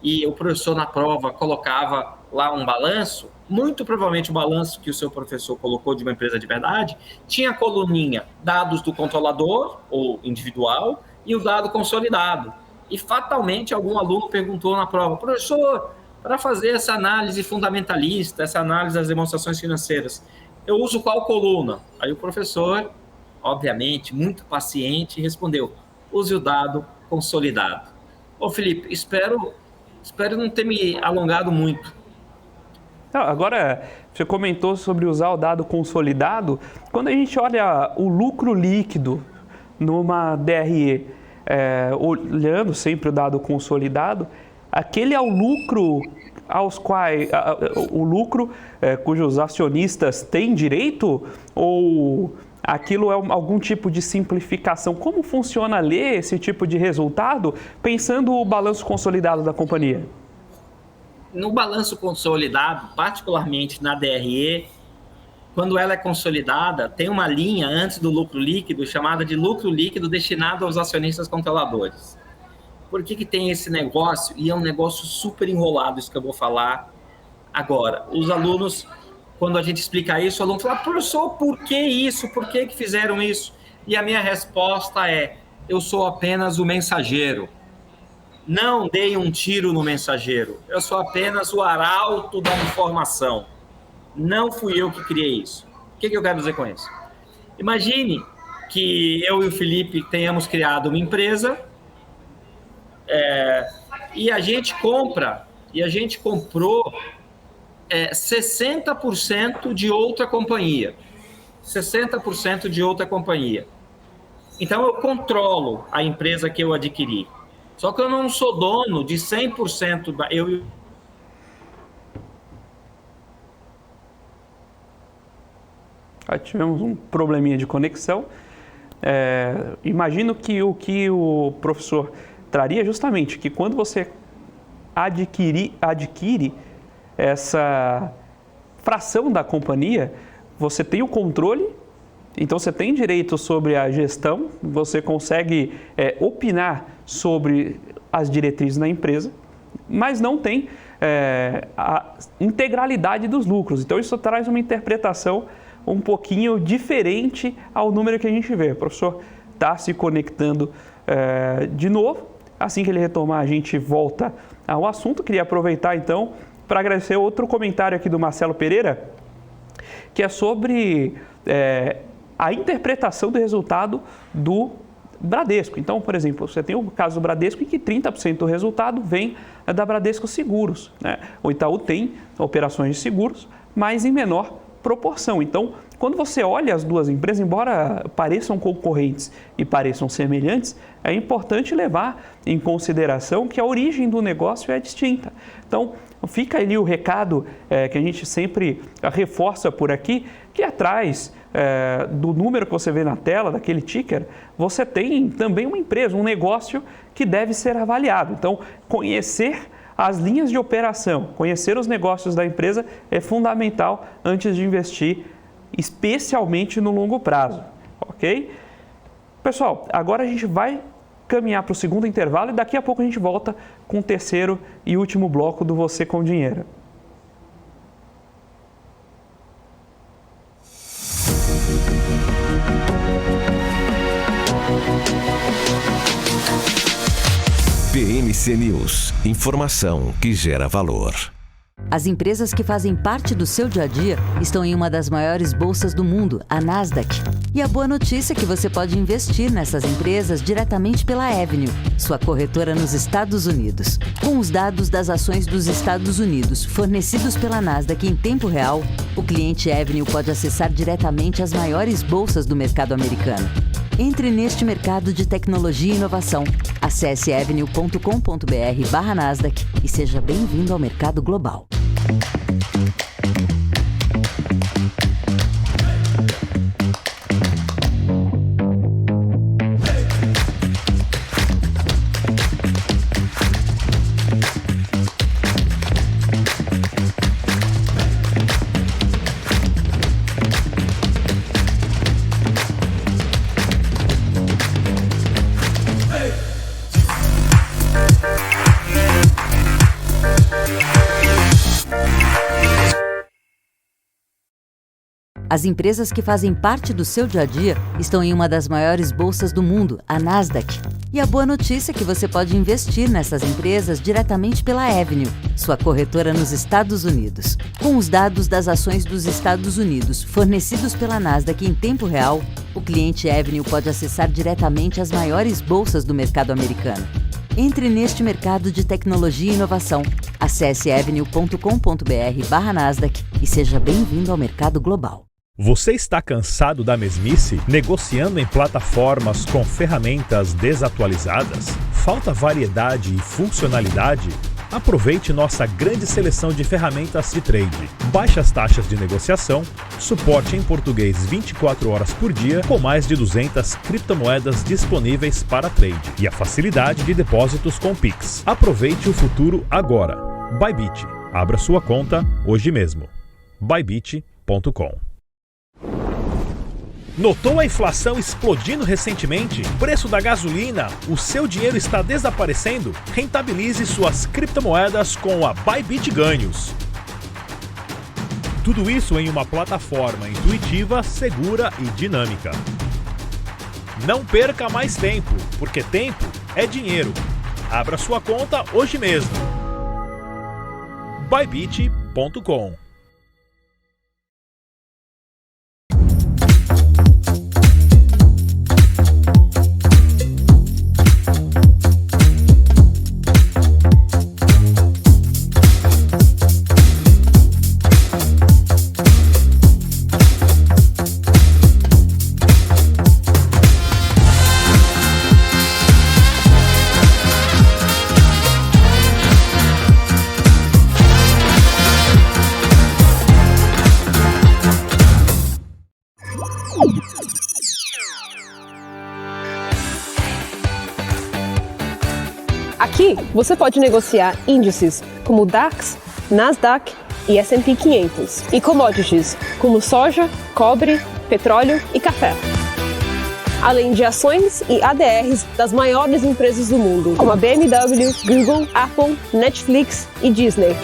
e o professor na prova colocava lá um balanço, muito provavelmente o balanço que o seu professor colocou de uma empresa de verdade tinha a coluninha dados do controlador ou individual e o dado consolidado. E fatalmente algum aluno perguntou na prova, professor, para fazer essa análise fundamentalista, essa análise das demonstrações financeiras, eu uso qual coluna? Aí o professor, obviamente, muito paciente, respondeu, use o dado consolidado. Ô Felipe, espero não ter me alongado muito. Agora, você comentou sobre usar o dado consolidado. Quando a gente olha o lucro líquido numa DRE, olhando sempre o dado consolidado, aquele é o lucro aos quais o lucro cujos acionistas têm direito, ou aquilo é algum tipo de simplificação? Como funciona ler esse tipo de resultado pensando o balanço consolidado da companhia? No balanço consolidado, particularmente na DRE, quando ela é consolidada, tem uma linha antes do lucro líquido chamada de lucro líquido destinado aos acionistas controladores. Por que tem esse negócio? E é um negócio super enrolado, isso que eu vou falar agora. Os alunos, quando a gente explica isso, o aluno fala, professor, por que isso? Por que fizeram isso? E a minha resposta é, eu sou apenas o mensageiro. Não dei um tiro no mensageiro. Eu sou apenas o arauto da informação. Não fui eu que criei isso. O que eu quero dizer com isso? Imagine que eu e o Felipe tenhamos criado uma empresa e a gente comprou 60% de outra companhia. 60% de outra companhia. Então, eu controlo a empresa que eu adquiri. Só que eu não sou dono de 100% da... Tivemos um probleminha de conexão. Imagino que o professor traria justamente que quando você adquire essa fração da companhia, você tem o controle, então você tem direito sobre a gestão, você consegue opinar sobre as diretrizes da empresa, mas não tem a integralidade dos lucros. Então isso traz uma interpretação um pouquinho diferente ao número que a gente vê. O professor está se conectando de novo. Assim que ele retomar, a gente volta ao assunto. Queria aproveitar, então, para agradecer outro comentário aqui do Marcelo Pereira, que é sobre a interpretação do resultado do Bradesco. Então, por exemplo, você tem o caso do Bradesco em que 30% do resultado vem da Bradesco Seguros, né? O Itaú tem operações de seguros, mas em menor proporção. Então, quando você olha as duas empresas, embora pareçam concorrentes e pareçam semelhantes, é importante levar em consideração que a origem do negócio é distinta. Então, fica ali o recado que a gente sempre reforça por aqui, que atrás do número que você vê na tela, daquele ticker, você tem também uma empresa, um negócio que deve ser avaliado. Então, conhecer as linhas de operação, conhecer os negócios da empresa é fundamental antes de investir, especialmente no longo prazo, ok? Pessoal, agora a gente vai caminhar para o segundo intervalo e daqui a pouco a gente volta com o terceiro e último bloco do Você com Dinheiro. PMC News. Informação que gera valor. As empresas que fazem parte do seu dia a dia estão em uma das maiores bolsas do mundo, a Nasdaq. E a boa notícia é que você pode investir nessas empresas diretamente pela Avenue, sua corretora nos Estados Unidos. Com os dados das ações dos Estados Unidos fornecidos pela Nasdaq em tempo real, o cliente Avenue pode acessar diretamente as maiores bolsas do mercado americano. Entre neste mercado de tecnologia e inovação. Acesse avenue.com.br/Nasdaq e seja bem-vindo ao mercado global. As empresas que fazem parte do seu dia a dia estão em uma das maiores bolsas do mundo, a Nasdaq. E a boa notícia é que você pode investir nessas empresas diretamente pela Avenue, sua corretora nos Estados Unidos. Com os dados das ações dos Estados Unidos fornecidos pela Nasdaq em tempo real, o cliente Avenue pode acessar diretamente as maiores bolsas do mercado americano. Entre neste mercado de tecnologia e inovação. Acesse avenue.com.br/Nasdaq e seja bem-vindo ao mercado global. Você está cansado da mesmice? Negociando em plataformas com ferramentas desatualizadas? Falta variedade e funcionalidade? Aproveite nossa grande seleção de ferramentas de trade. Baixas taxas de negociação, suporte em português 24 horas por dia, com mais de 200 criptomoedas disponíveis para trade e a facilidade de depósitos com Pix. Aproveite o futuro agora. Bybit. Abra sua conta hoje mesmo. Bybit.com. Notou a inflação explodindo recentemente? Preço da gasolina? O seu dinheiro está desaparecendo? Rentabilize suas criptomoedas com a Bybit Ganhos. Tudo isso em uma plataforma intuitiva, segura e dinâmica. Não perca mais tempo, porque tempo é dinheiro. Abra sua conta hoje mesmo. Bybit.com. Aqui você pode negociar índices como DAX, Nasdaq e S&P 500 e commodities como soja, cobre, petróleo e café. Além de ações e ADRs das maiores empresas do mundo, como a BMW, Google, Apple, Netflix e Disney.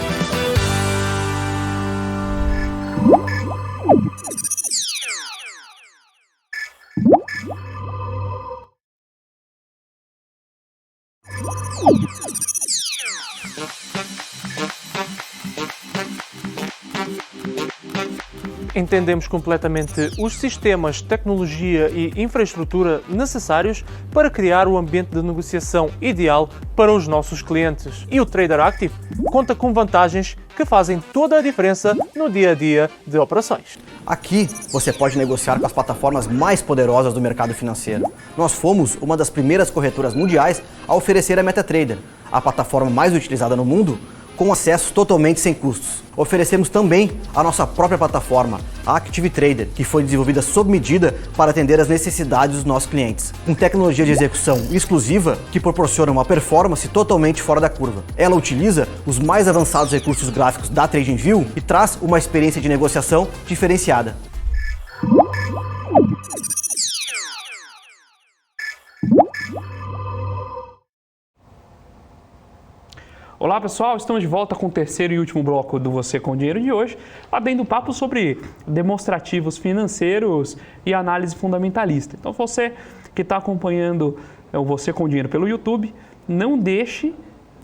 Entendemos completamente os sistemas, tecnologia e infraestrutura necessários para criar o ambiente de negociação ideal para os nossos clientes. E o Trader Active conta com vantagens que fazem toda a diferença no dia a dia de operações. Aqui você pode negociar com as plataformas mais poderosas do mercado financeiro. Nós fomos uma das primeiras corretoras mundiais a oferecer a MetaTrader, a plataforma mais utilizada no mundo, com acesso totalmente sem custos. Oferecemos também a nossa própria plataforma, a Active Trader, que foi desenvolvida sob medida para atender às necessidades dos nossos clientes, com tecnologia de execução exclusiva que proporciona uma performance totalmente fora da curva. Ela utiliza os mais avançados recursos gráficos da TradingView e traz uma experiência de negociação diferenciada. Olá pessoal, estamos de volta com o terceiro e último bloco do Você com Dinheiro de hoje, batendo papo sobre demonstrativos financeiros e análise fundamentalista. Então você que está acompanhando o Você com Dinheiro pelo YouTube, não deixe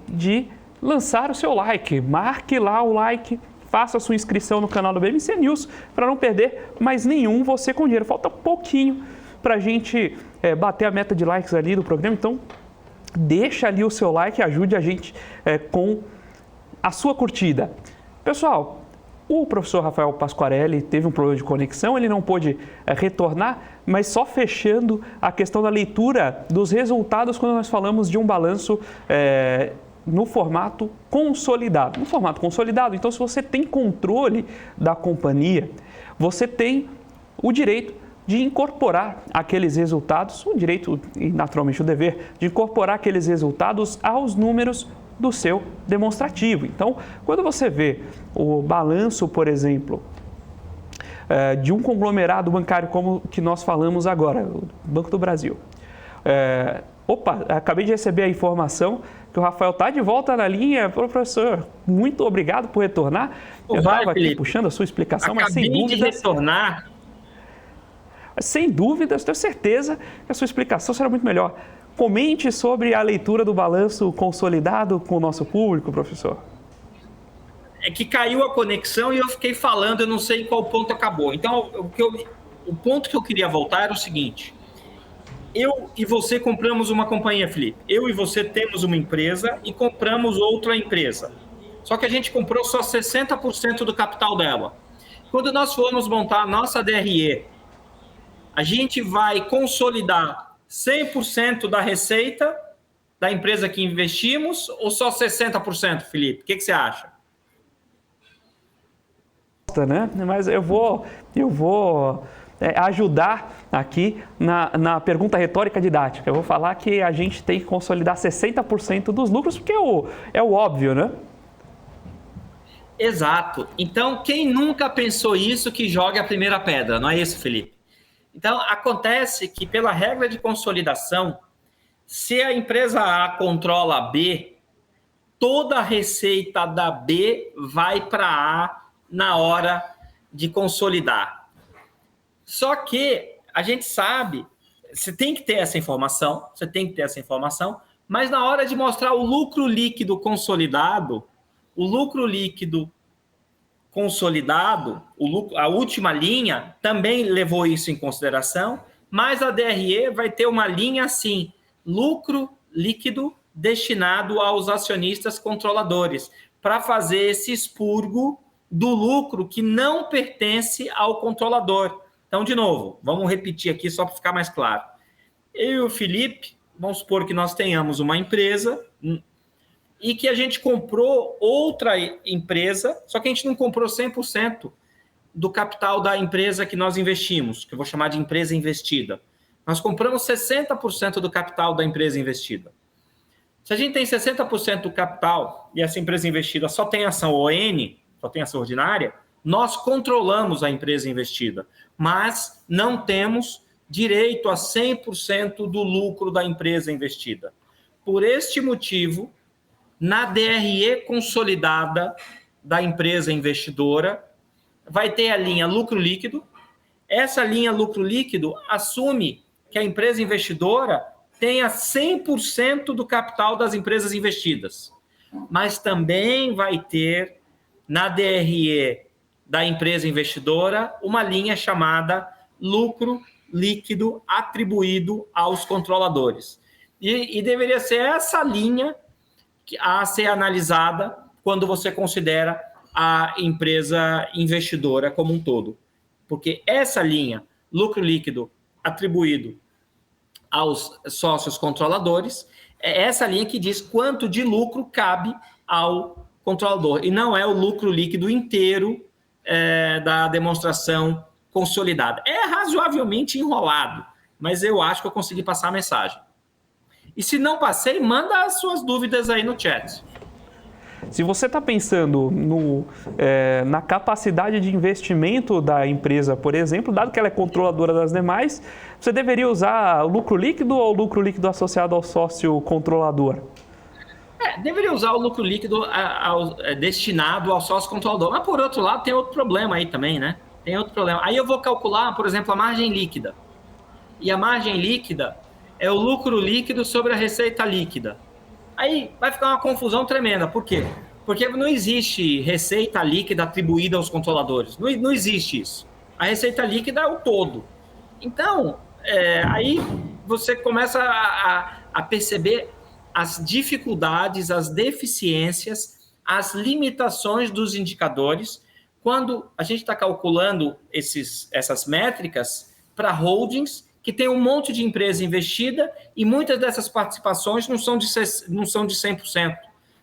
de lançar o seu like, marque lá o like, faça a sua inscrição no canal do BMC News para não perder mais nenhum Você com Dinheiro. Falta pouquinho para a gente bater a meta de likes ali do programa, então deixa ali o seu like e ajude a gente com a sua curtida. Pessoal, o professor Rafael Pasquarelli teve um problema de conexão, ele não pôde retornar, mas só fechando a questão da leitura dos resultados quando nós falamos de um balanço no formato consolidado. No formato consolidado, então se você tem controle da companhia, você tem o direito de incorporar aqueles resultados, o direito e naturalmente o dever de incorporar aqueles resultados aos números do seu demonstrativo. Então, quando você vê o balanço, por exemplo, de um conglomerado bancário como que nós falamos agora, o Banco do Brasil. Acabei de receber a informação que o Rafael está de volta na linha. Professor, muito obrigado por retornar. Eu estava aqui puxando a sua explicação, mas sem dúvida... de retornar. Sem dúvidas, tenho certeza que a sua explicação será muito melhor. Comente sobre a leitura do balanço consolidado com o nosso público, professor. É que caiu a conexão e eu fiquei falando, eu não sei em qual ponto acabou. Então, o ponto que eu queria voltar era o seguinte. Eu e você compramos uma companhia, Felipe. Eu e você temos uma empresa e compramos outra empresa. só que a gente comprou só 60% do capital dela. Quando nós formos montar a nossa DRE, a gente vai consolidar 100% da receita da empresa que investimos ou só 60%, Felipe? O que você acha? Né? Mas eu vou ajudar aqui na pergunta retórica didática. Eu vou falar que a gente tem que consolidar 60% dos lucros, porque é o óbvio, né? Exato. Então, quem nunca pensou isso, que jogue a primeira pedra, não é isso, Felipe? Então, acontece que, pela regra de consolidação, se a empresa A controla a B, toda a receita da B vai para A na hora de consolidar. Só que a gente sabe, você tem que ter essa informação, mas na hora de mostrar o lucro líquido consolidado, a última linha também levou isso em consideração, mas a DRE vai ter uma linha assim, lucro líquido destinado aos acionistas controladores, para fazer esse expurgo do lucro que não pertence ao controlador. Então, de novo, vamos repetir aqui só para ficar mais claro. Eu e o Felipe, vamos supor que nós tenhamos uma empresa e que a gente comprou outra empresa, só que a gente não comprou 100% do capital da empresa que nós investimos, que eu vou chamar de empresa investida. Nós compramos 60% do capital da empresa investida. Se a gente tem 60% do capital e essa empresa investida só tem ação ON, só tem ação ordinária, nós controlamos a empresa investida, mas não temos direito a 100% do lucro da empresa investida. Por este motivo, na DRE consolidada da empresa investidora, vai ter a linha lucro líquido. Essa linha lucro líquido assume que a empresa investidora tenha 100% do capital das empresas investidas, mas também vai ter na DRE da empresa investidora uma linha chamada lucro líquido atribuído aos controladores. E deveria ser essa linha a ser analisada quando você considera a empresa investidora como um todo. Porque essa linha, lucro líquido atribuído aos sócios controladores, é essa linha que diz quanto de lucro cabe ao controlador. E não é o lucro líquido inteiro da demonstração consolidada. É razoavelmente enrolado, mas eu acho que eu consegui passar a mensagem. E se não passei, manda as suas dúvidas aí no chat. Se você está pensando na capacidade de investimento da empresa, por exemplo, dado que ela é controladora das demais, você deveria usar o lucro líquido ou o lucro líquido associado ao sócio controlador? Deveria usar o lucro líquido destinado ao sócio controlador. Mas, por outro lado, tem outro problema aí também, né? Tem outro problema. Aí eu vou calcular, por exemplo, a margem líquida. E a margem líquida é o lucro líquido sobre a receita líquida. Aí vai ficar uma confusão tremenda. Por quê? Porque não existe receita líquida atribuída aos controladores. Não existe isso. A receita líquida é o todo. Então, aí você começa a perceber as dificuldades, as deficiências, as limitações dos indicadores quando a gente está calculando essas métricas para holdings que tem um monte de empresa investida e muitas dessas participações não são de 100%,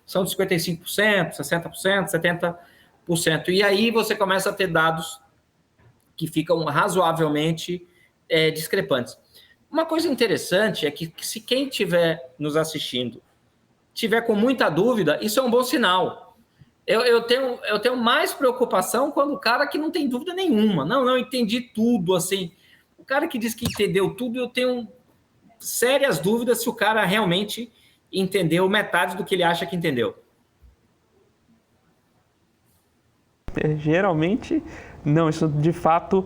são de 55%, 60%, 70%. E aí você começa a ter dados que ficam razoavelmente discrepantes. Uma coisa interessante é que se quem estiver nos assistindo tiver com muita dúvida, isso é um bom sinal. Eu tenho mais preocupação quando o cara que não tem dúvida nenhuma. Não, entendi tudo, assim. O cara que diz que entendeu tudo, eu tenho sérias dúvidas se o cara realmente entendeu metade do que ele acha que entendeu. Geralmente, não. Isso, de fato,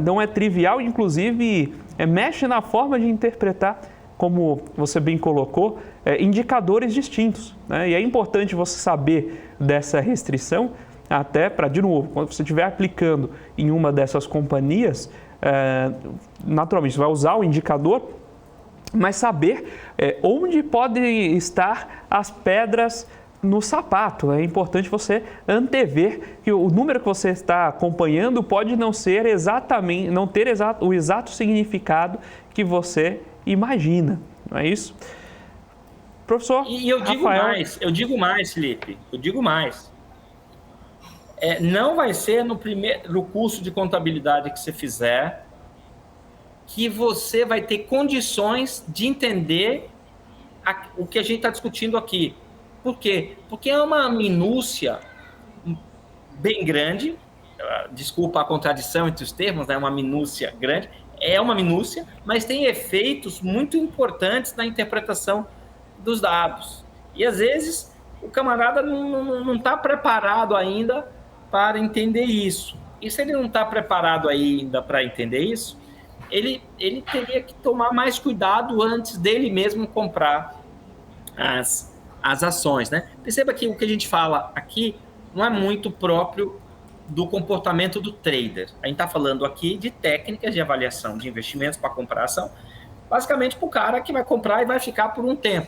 não é trivial. Inclusive, mexe na forma de interpretar, como você bem colocou, indicadores distintos, né? E é importante você saber dessa restrição, até para, de novo, quando você estiver aplicando em uma dessas companhias, naturalmente, você vai usar o indicador, mas saber onde podem estar as pedras no sapato. É importante você antever que o número que você está acompanhando pode não ser exatamente, não ter o exato significado que você imagina, não é isso? Professor E eu digo mais, Felipe, eu digo mais. Não vai ser no curso de contabilidade que você fizer que você vai ter condições de entender o que a gente está discutindo aqui. Por quê? Porque é uma minúcia bem grande, desculpa a contradição entre os termos, né? Uma minúcia grande, é uma minúcia, mas tem efeitos muito importantes na interpretação dos dados. E às vezes o camarada não está preparado ainda para entender isso. E se ele não está preparado ainda para entender isso, ele teria que tomar mais cuidado antes dele mesmo comprar as ações, né? Perceba que o que a gente fala aqui não é muito próprio do comportamento do trader. A gente está falando aqui de técnicas de avaliação de investimentos para comprar ação, basicamente para o cara que vai comprar e vai ficar por um tempo.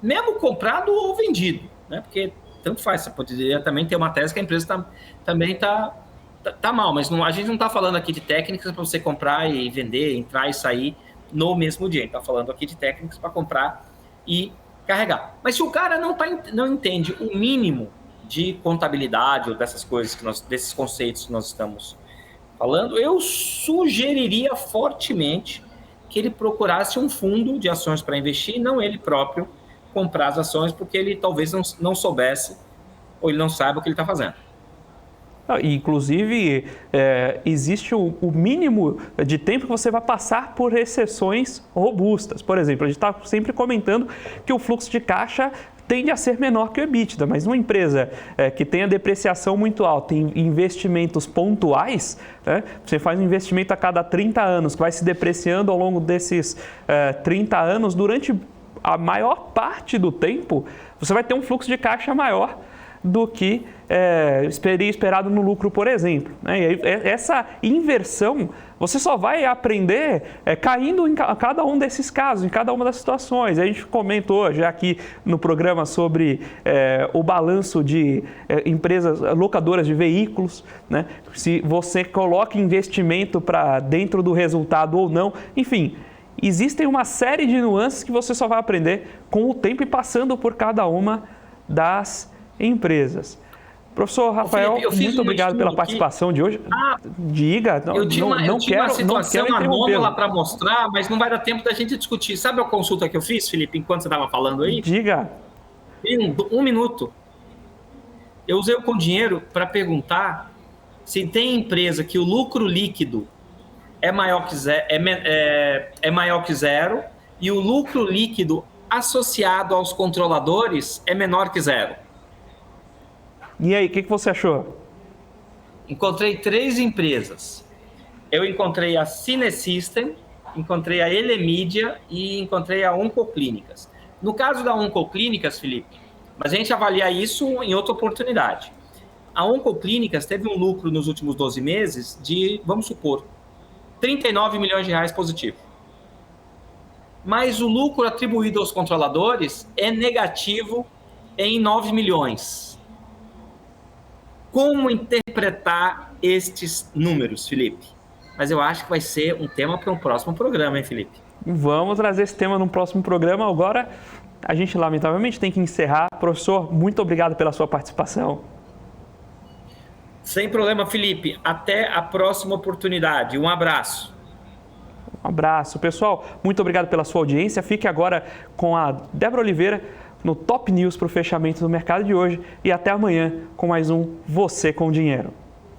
Mesmo comprado ou vendido, né? Porque tanto faz, você poderia também ter uma tese que a empresa também está mal, mas a gente não está falando aqui de técnicas para você comprar e vender, entrar e sair no mesmo dia. A gente está falando aqui de técnicas para comprar e carregar. Mas se o cara não entende o mínimo de contabilidade ou dessas coisas, desses conceitos que nós estamos falando, eu sugeriria fortemente que ele procurasse um fundo de ações para investir, não ele próprio comprar as ações, porque ele talvez não soubesse ou ele não saiba o que ele está fazendo. Inclusive, existe o mínimo de tempo que você vai passar por exceções robustas. Por exemplo, a gente está sempre comentando que o fluxo de caixa tende a ser menor que o EBITDA, mas uma empresa que tem a depreciação muito alta em investimentos pontuais, né, você faz um investimento a cada 30 anos, que vai se depreciando ao longo desses 30 anos, durante a maior parte do tempo, você vai ter um fluxo de caixa maior do que esperado no lucro, por exemplo. E aí, essa inversão você só vai aprender caindo em cada um desses casos, em cada uma das situações. A gente comentou já aqui no programa sobre o balanço de empresas locadoras de veículos, né? Se você coloca investimento para dentro do resultado ou não, enfim. Existem uma série de nuances que você só vai aprender com o tempo e passando por cada uma das empresas. Professor Rafael, Felipe, muito obrigado pela participação de hoje. Diga, eu tinha uma situação anômala para mostrar, mas não vai dar tempo da gente discutir. Sabe a consulta que eu fiz, Felipe, enquanto você estava falando aí? Diga. Em um minuto. Eu usei o Com Dinheiro para perguntar se tem empresa que o lucro líquido é maior que zero e o lucro líquido associado aos controladores é menor que zero. E aí, o que você achou? Encontrei 3 empresas. Eu encontrei a Cinesystem, encontrei a Elemedia e encontrei a Oncoclínicas. No caso da Oncoclínicas, Felipe, mas a gente avalia isso em outra oportunidade. A Oncoclínicas teve um lucro nos últimos 12 meses de, vamos supor, 39 milhões de reais positivo. Mas o lucro atribuído aos controladores é negativo em 9 milhões. Como interpretar estes números, Felipe? Mas eu acho que vai ser um tema para um próximo programa, hein, Felipe? Vamos trazer esse tema no próximo programa. Agora, a gente lamentavelmente tem que encerrar. Professor, muito obrigado pela sua participação. Sem problema, Felipe. Até a próxima oportunidade. Um abraço. Um abraço. Pessoal, muito obrigado pela sua audiência. Fique agora com a Débora Oliveira no Top News para o fechamento do mercado de hoje. E até amanhã com mais um Você com Dinheiro.